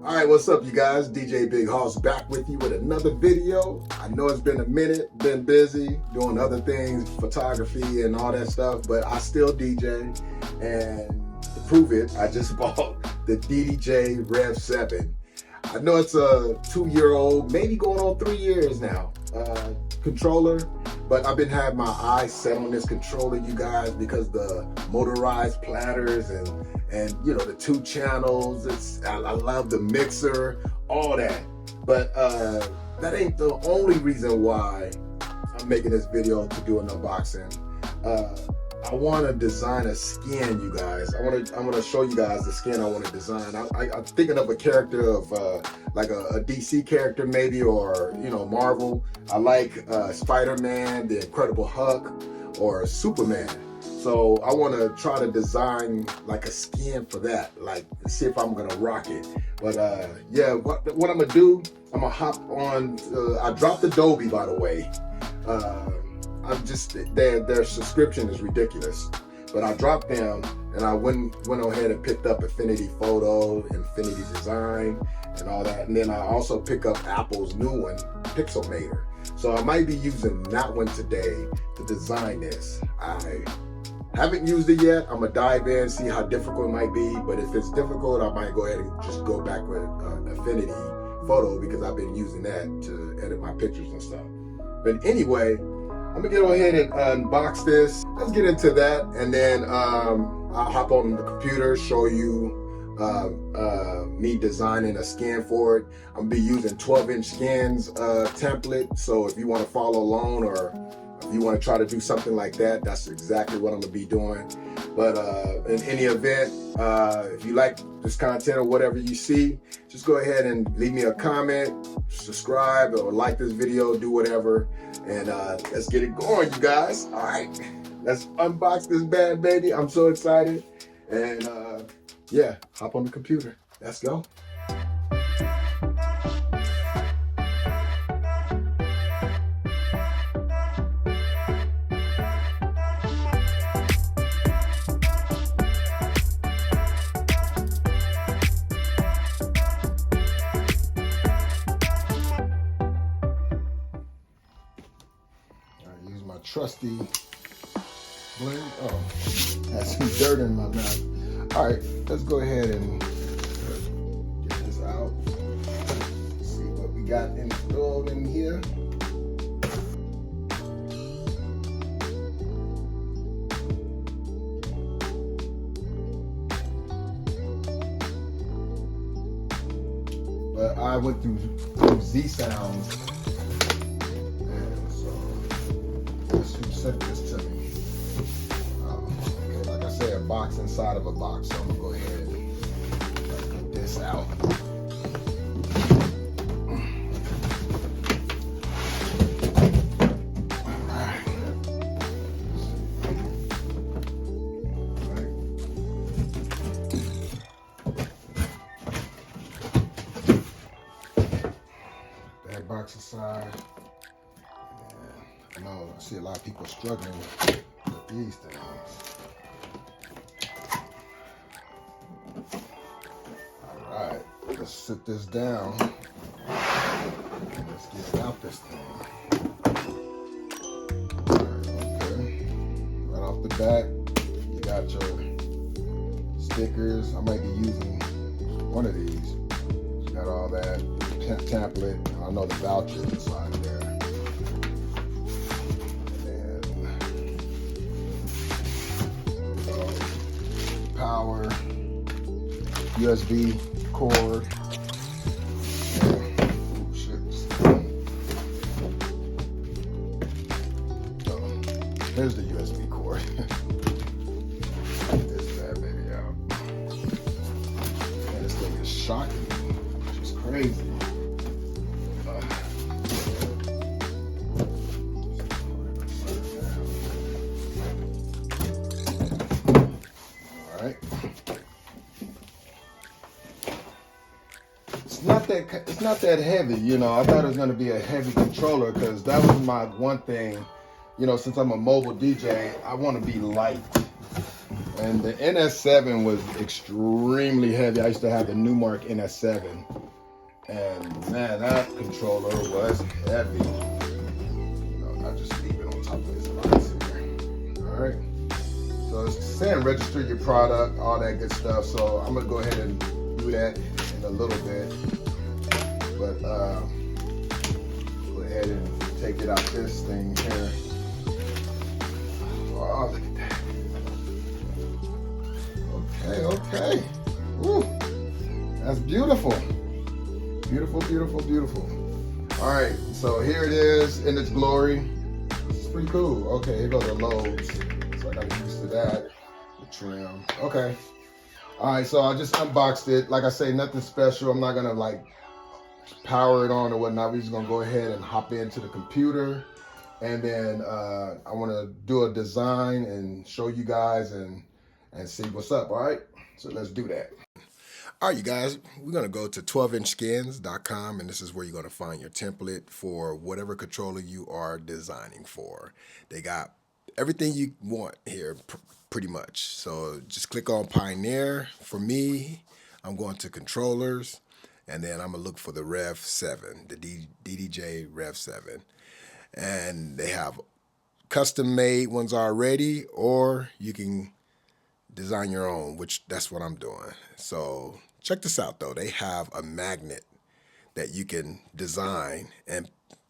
All right, what's up, you guys? DJ Big Hoss back with you with another video. I know it's been a minute, been busy doing other things, photography and all that stuff, but I still DJ. And to prove it, I just bought the DDJ-REV7. I know it's a 2-year-old, maybe going on 3 years now, controller, but I've been having my eyes set on this controller, you guys, because the motorized platters and you know, the 2 channels, I love the mixer, all that. But that ain't the only reason why I'm making this video to do an unboxing. I want to design a skin, you guys. I'm gonna show you guys the skin I want to design. I'm thinking of a character of like a DC character maybe, or you know, Marvel. I like Spider-Man, the Incredible Hulk, or Superman. So I want to try to design like a skin for that, like see if I'm gonna rock it. But yeah, what I'm gonna do, I'm gonna hop on. I dropped Adobe, by the way. I'm just, their subscription is ridiculous, but I dropped them and I went ahead and picked up Affinity Photo, Infinity Design, and all that. And then I also pick up Apple's new one, Pixelmator. So I might be using that one today to design this. I haven't used it yet. I'm gonna dive in, see how difficult it might be. But if it's difficult, I might go ahead and just go back with Affinity Photo, because I've been using that to edit my pictures and stuff. But anyway, I'm gonna go ahead and unbox this. Let's get into that, and then I'll hop on the computer, show you me designing a skin for it. I'm gonna be using 12-inch Skinz template, so if you want to follow along, or if you want to try to do something like that, that's exactly what I'm gonna be doing. But in any event, if you like this content or whatever you see, just go ahead and leave me a comment, subscribe, or like this video, do whatever, and let's get it going, you guys. All right, let's unbox this bad baby. I'm so excited, and yeah, hop on the computer. Let's go. Trusty blade. Oh, has some dirt in my mouth. All right, let's go ahead and get this out. See what we got installed in here. But I went through Z Sounds. Sent this to me. Okay, like I said, a box inside of a box. So I'm gonna go ahead and get this out. That box aside. I see a lot of people struggling with these things. All right, let's sit this down. Let's get out this thing. All right, okay. Right off the bat, you got your stickers. I might be using one of these. You got all that template. I know the voucher inside there. Power, USB cord. Oh, shit. There's the USB cord. Get this bad baby out. Man, this thing is shocking me. It's just crazy. It's not that heavy, you know. I thought it was going to be a heavy controller, because that was my one thing, you know, since I'm a mobile DJ, I want to be light. And the NS7 was extremely heavy. I used to have the Newmark NS7, And man, that controller was heavy. I just leave it on top of this box here. All right. So it's saying register your product, all that good stuff. So I'm gonna go ahead and do that in a little bit. But go ahead and take it out this thing here. Oh, look at that. Okay. Woo. That's beautiful. Beautiful, beautiful, beautiful. All right, so here it is in its glory. This is pretty cool. Okay, here go the lobes. So I got used to that. The trim. Okay. All right, so I just unboxed it. Like I say, nothing special. I'm not gonna like power it on or whatnot. We're just gonna go ahead and hop into the computer. And then I wanna do a design and show you guys and see what's up, all right? So let's do that. All right, you guys, we're gonna go to 12inchskins.com, and this is where you're gonna find your template for whatever controller you are designing for. They got everything you want here, pretty much. So just click on Pioneer. For me, I'm going to controllers, and then I'm gonna look for the REV7, the DDJ-REV7. And they have custom made ones already, or you can design your own, which that's what I'm doing. So check this out though. They have a magnet that you can design and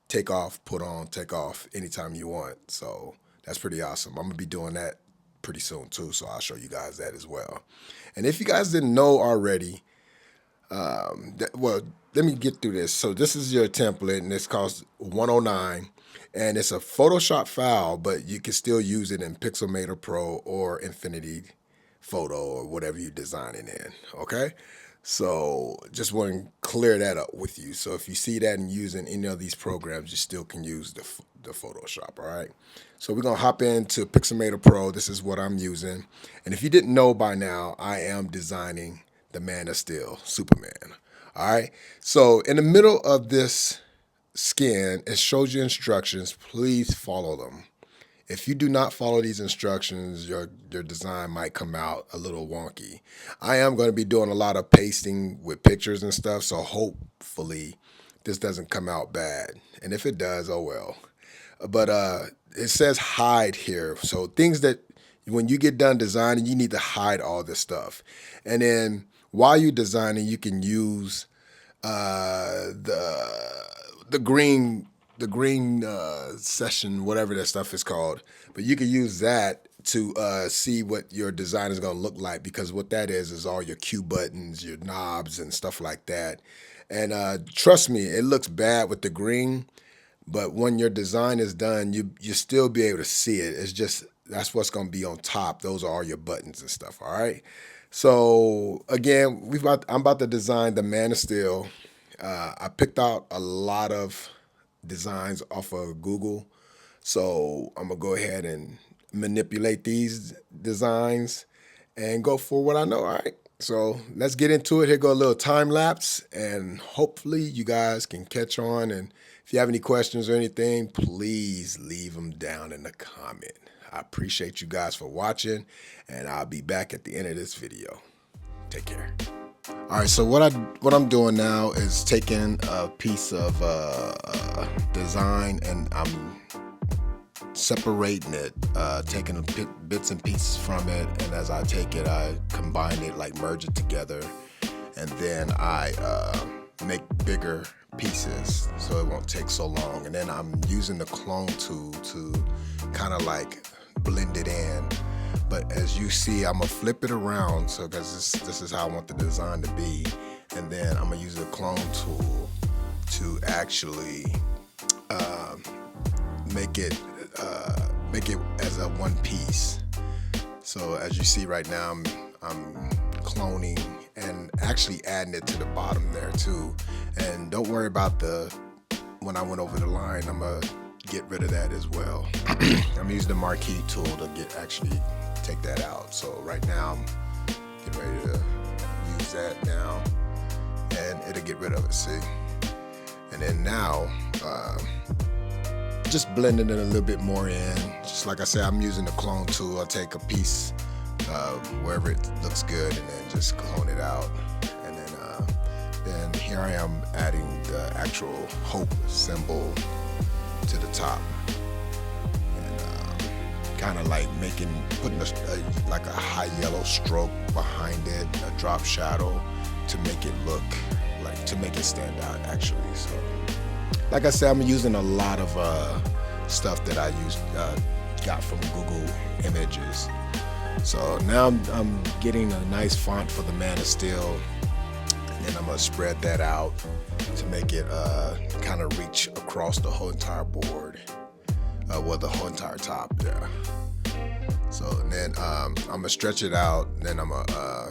take off, put on, take off anytime you want. So that's pretty awesome. I'm gonna be doing that pretty soon too, so I'll show you guys that as well. And if you guys didn't know already, well, let me get through this. So this is your template, and it's cost $109, and it's a Photoshop file, but you can still use it in Pixelmator Pro or Infinity Photo or whatever you're designing in, okay? So just want to clear that up with you. So if you see that and using any of these programs, you still can use the Photoshop, all right? So we're gonna hop into Pixelmator Pro. This is what I'm using. And if you didn't know by now, I am designing the Man of Steel, Superman, all right? So in the middle of this skin, it shows you instructions. Please follow them. If you do not follow these instructions, your design might come out a little wonky. I am going to be doing a lot of pasting with pictures and stuff, so hopefully this doesn't come out bad. And if it does, oh well. But it says hide here. So things that when you get done designing, you need to hide all this stuff. And then while you're designing, you can use the green session, whatever that stuff is called. But you can use that to see what your design is going to look like, because what that is all your cue buttons, your knobs, and stuff like that. And trust me, it looks bad with the green, but when your design is done, you still be able to see it. It's just, that's what's going to be on top. Those are all your buttons and stuff, all right? So again, I'm about to design the Man of Steel. I picked out a lot of designs off of Google, so I'm gonna go ahead and manipulate these designs and go for what I know. All right, so let's get into it. Here go a little time lapse, and hopefully you guys can catch on. And if you have any questions or anything, please leave them down in the comment. I appreciate you guys for watching, and I'll be back at the end of this video. Take care. All right, so what I'm doing now is taking a piece of design, and I'm separating it, taking bits and pieces from it, and as I take it, I combine it, like merge it together, and then I make bigger pieces so it won't take so long. And then I'm using the clone tool to kind of like blend it in. But as you see, I'm gonna flip it around, so because this is how I want the design to be. And then I'm gonna use the clone tool to actually make it as a one piece. So as you see right now, I'm cloning and actually adding it to the bottom there too. And don't worry about when I went over the line, I'm gonna get rid of that as well. I'm using the marquee tool to actually take that out. So right now I'm getting ready to use that now, and it'll get rid of it, see? And then now just blending it a little bit more in. Just like I said, I'm using the clone tool. I'll take a piece wherever it looks good and then just clone it out. And then here here I am adding the actual hope symbol to the top, and kind of like putting like a high yellow stroke behind it, a drop shadow to make it look like, to make it stand out actually. So like I said, I'm using a lot of stuff that I got from Google Images. So now I'm getting a nice font for the Man of Steel, and then I'm gonna spread that out to make it kind of reach across the whole entire board, well, the whole entire top there. So then I'm gonna stretch it out, and then I'm gonna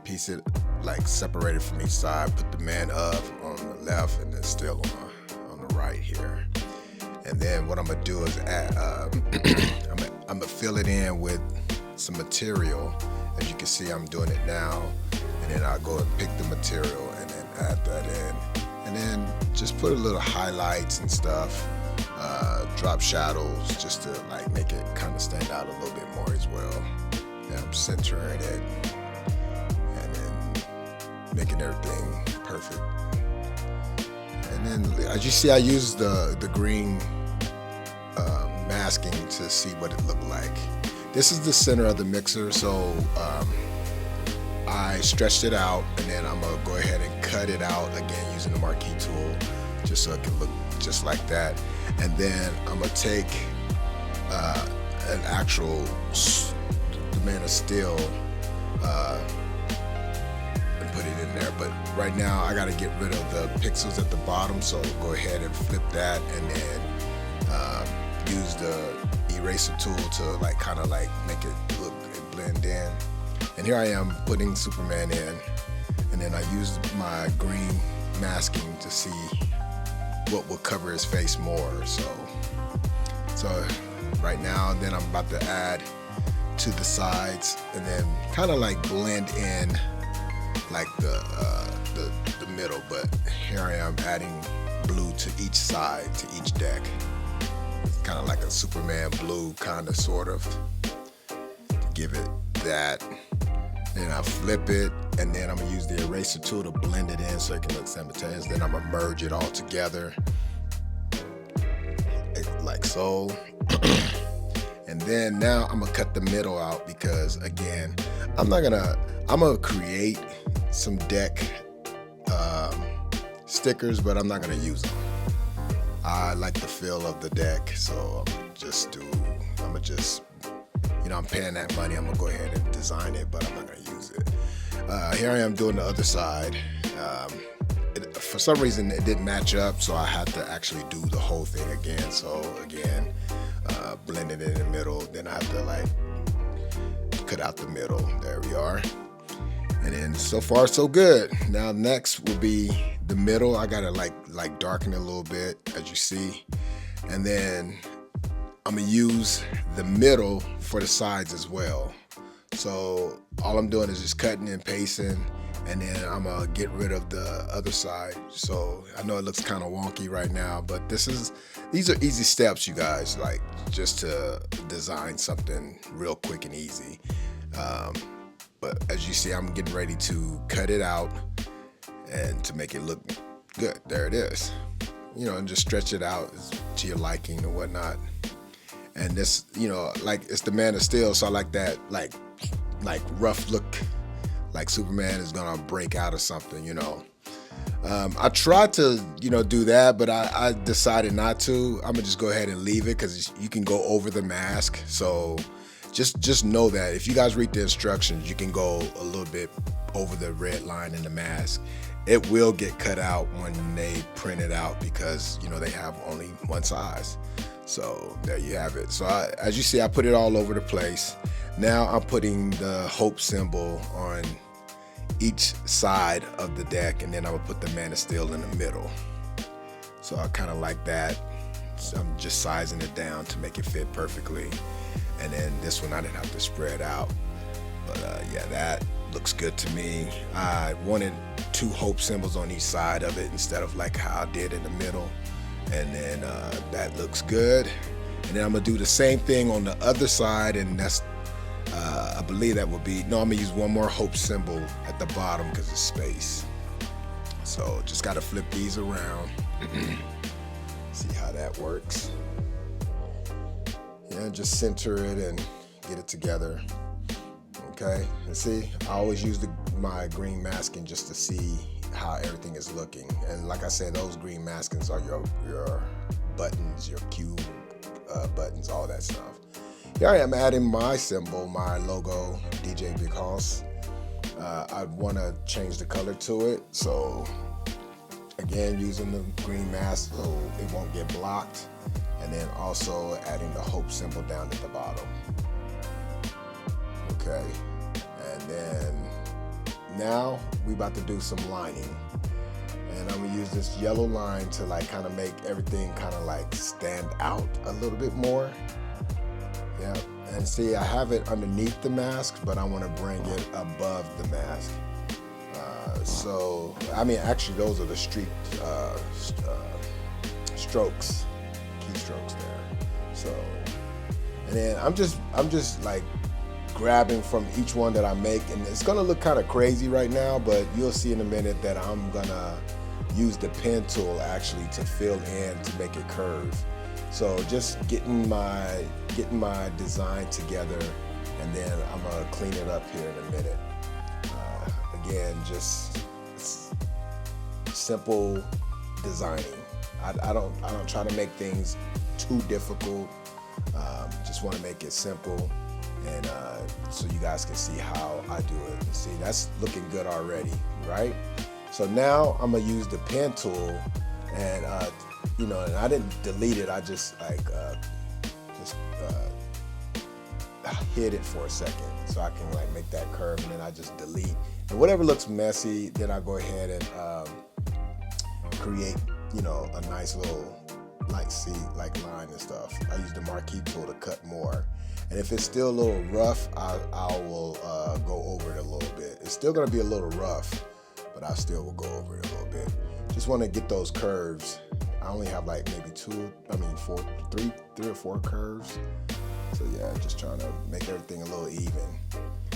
piece it, like separate it from each side, put the Man of on the left and then Steel on the right here. And then what I'm gonna do is add, I'm gonna fill it in with some material. As you can see, I'm doing it now. And then I'll go and pick the material and then add that in. And then just put a little highlights and stuff, drop shadows, just to like make it kind of stand out a little bit more as well. And I'm centering it and then making everything perfect. And then as you see, I use the green masking to see what it looked like. This is the center of the mixer, so I stretched it out, and then I'm gonna go ahead and cut it out again using the marquee tool, just so it can look just like that. And then I'm gonna take an actual the Man of Steel and put it in there. But right now I gotta get rid of the pixels at the bottom, so go ahead and flip that, and then use the eraser tool to like kind of like make it look and blend in. And here I am putting Superman in, and then I used my green masking to see what will cover his face more. So right now, then I'm about to add to the sides, and then kind of like blend in like the middle. But here I am adding blue to each side, to each deck. Kind of like a Superman blue, kind of, sort of, to give it that. Then I flip it, and then I'm gonna use the eraser tool to blend it in so it can look simultaneous. Then I'm gonna merge it all together, like so. And then now I'm gonna cut the middle out, because again, I'm gonna create some deck stickers, but I'm not gonna use them. I like the feel of the deck, so I'm paying that money, I'm gonna go ahead and design it, but I'm not gonna use it. Here I am doing the other side. For some reason it didn't match up, so I had to actually do the whole thing again. So again, blending it in the middle, then I have to like cut out the middle. There we are. And then so far so good. Now next will be the middle. I gotta like darken it a little bit, as you see. And then I'm gonna use the middle for the sides as well. So all I'm doing is just cutting and pasting, and then I'm gonna get rid of the other side. So I know it looks kind of wonky right now, but these are easy steps, you guys, like just to design something real quick and easy. But as you see, I'm getting ready to cut it out and to make it look good. There it is. And just stretch it out to your liking and whatnot. And this, like, it's the Man of Steel, so I like that, like rough look, like Superman is gonna break out or something, I tried to, do that, but I decided not to. I'm gonna just go ahead and leave it, because you can go over the mask. So just know that if you guys read the instructions, you can go a little bit over the red line in the mask. It will get cut out when they print it out, because they have only one size. So there you have it. So as you see, I put it all over the place. Now I'm putting the hope symbol on each side of the deck, and then I'm gonna put the Man of Steel in the middle. So I kind of like that. So I'm just sizing it down to make it fit perfectly. And then this one I didn't have to spread out. But yeah, that looks good to me. I wanted 2 hope symbols on each side of it instead of like how I did in the middle. And then that looks good. And then I'm gonna do the same thing on the other side, and that's I believe that will be, no, I'm gonna use one more hope symbol at the bottom because it's space. So just got to flip these around. See how that works. Yeah, just center it and get it together. Okay, and see, I always use my green masking just to see how everything is looking. And like I said, those green maskings are your buttons, your cue buttons, all that stuff. Here I am adding my symbol, my logo, DJ Big Hoss. I want to change the color to it, so again, using the green mask so it won't get blocked, and then also adding the hope symbol down at the bottom. Okay, and then now we about to do some lining, and I'm gonna use this yellow line to like kind of make everything kind of like stand out a little bit more. Yeah, and see, I have it underneath the mask, but I want to bring it above the mask. So I mean, actually, those are the strokes, keystrokes there. So, and then I'm just like grabbing from each one that I make, and it's gonna look kind of crazy right now, but you'll see in a minute that I'm gonna use the pen tool actually to fill in to make it curve. So just getting my design together, and then I'm gonna clean it up here in a minute. Again, just simple designing. I don't try to make things too difficult. Just want to make it simple, and so you guys can see how I do it. See, that's looking good already, right? So now I'm gonna use the pen tool, and you know, and I didn't delete it. I just like hid it for a second so I can like make that curve, and then I just delete. And whatever looks messy, then I go ahead and create, you know, a nice little like line and stuff. I use the marquee tool to cut more. And if it's still a little rough, I will go over it a little bit. It's still gonna be a little rough, but I still will go over it a little bit. Just wanna get those curves. I only have like maybe three or four curves. So yeah, just trying to make everything a little even.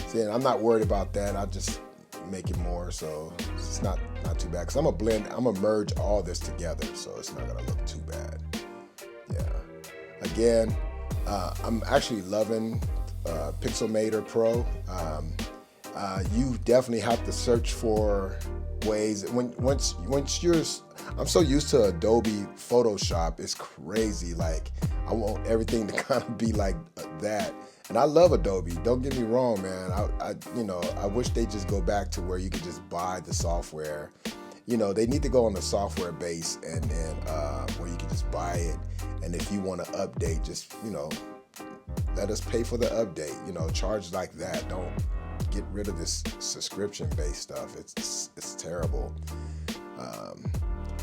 See, and I'm not worried about that. I just make it more, so it's not too bad. Cause I'm gonna merge all this together, so it's not gonna look too bad. Yeah. Again, I'm actually loving Pixelmator Pro. You definitely have to search for ways. Once you're, I'm so used to Adobe Photoshop, it's crazy. Like I want everything to kind of be like that. And I love Adobe, don't get me wrong, man. I wish they just go back to where you could just buy the software. You know, they need to go on the software base, and then where you can just buy it. And if you want to update, just, you know, let us pay for the update. You know, charge like that. Don't get rid of this subscription-based stuff. It's terrible.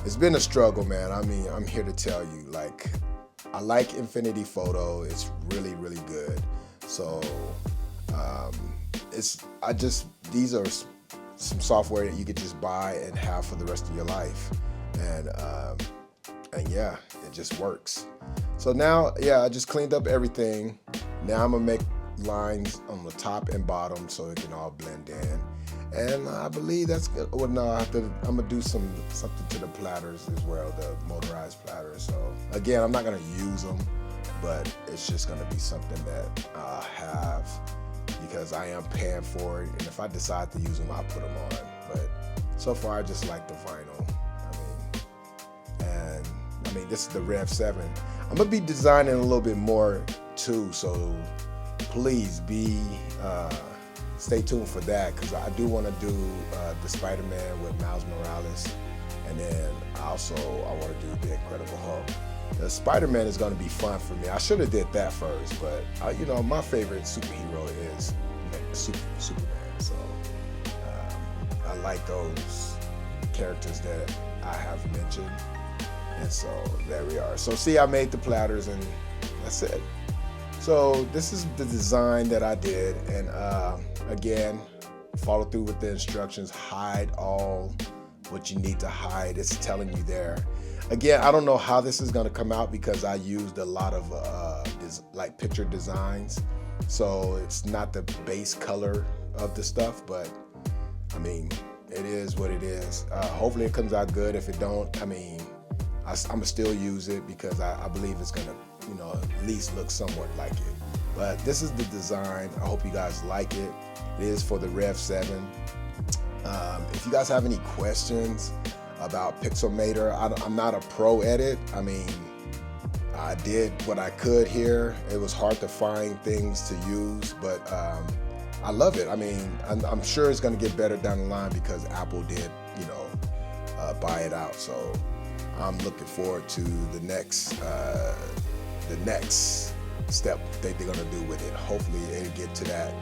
It's been a struggle, man. I mean, I'm here to tell you, like, I like Infinity Photo. It's really, really good. So these are some software that you could just buy and have for the rest of your life, and yeah, it just works. So now, yeah, I just cleaned up everything. Now I'm gonna make lines on the top and bottom so it can all blend in, and I believe that's good. Well, no, I'm gonna do something to the platters as well, the motorized platters. So again, I'm not gonna use them, but it's just gonna be something that I have because I am paying for it, and if I decide to use them, I'll put them on. But so far, I just like the vinyl. I mean, this is the REV7. I'm gonna be designing a little bit more too, so please stay tuned for that, because I do want to do the Spider-Man with Miles Morales, and then also I want to do the Incredible Hulk. The Spider-Man is going to be fun for me. I should have did that first, but you know, my favorite superhero is Superman. So I like those characters that I have mentioned, and so there we are. So see, I made the platters, and that's it. So this is the design that I did, and again, follow through with the instructions. Hide all what you need to hide. It's telling you there. Again, I don't know how this is going to come out because I used a lot of like picture designs, so it's not the base color of the stuff, but I mean, it is what it is. Hopefully it comes out good. If it don't, I mean, I'm gonna still use it because I believe it's gonna, you know, at least look somewhat like it. But this is the design. I hope you guys like it. It is for the REV7. If you guys have any questions about Pixelmator, I'm not a pro at it. I mean, I did what I could here. It was hard to find things to use, but I love it. I mean, I'm sure it's gonna get better down the line because Apple did, you know, buy it out. So I'm looking forward to the next step that they're gonna do with it. Hopefully it'll get to that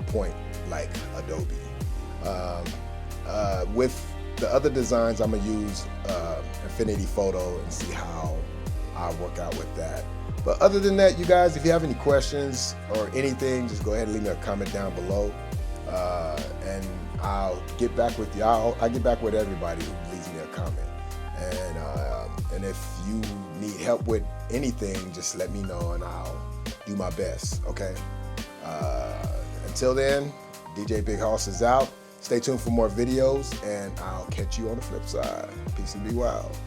point like Adobe. With the other designs, I'm gonna use Infinity Photo and see how I work out with that. But other than that, you guys, if you have any questions or anything, just go ahead and leave me a comment down below, and I'll get back with you. I'll get back with everybody who leaves me a comment. And if you need help with anything, just let me know and I'll do my best, okay? Until then, DJ Big Hoss is out. Stay tuned for more videos, and I'll catch you on the flip side. Peace and be wild.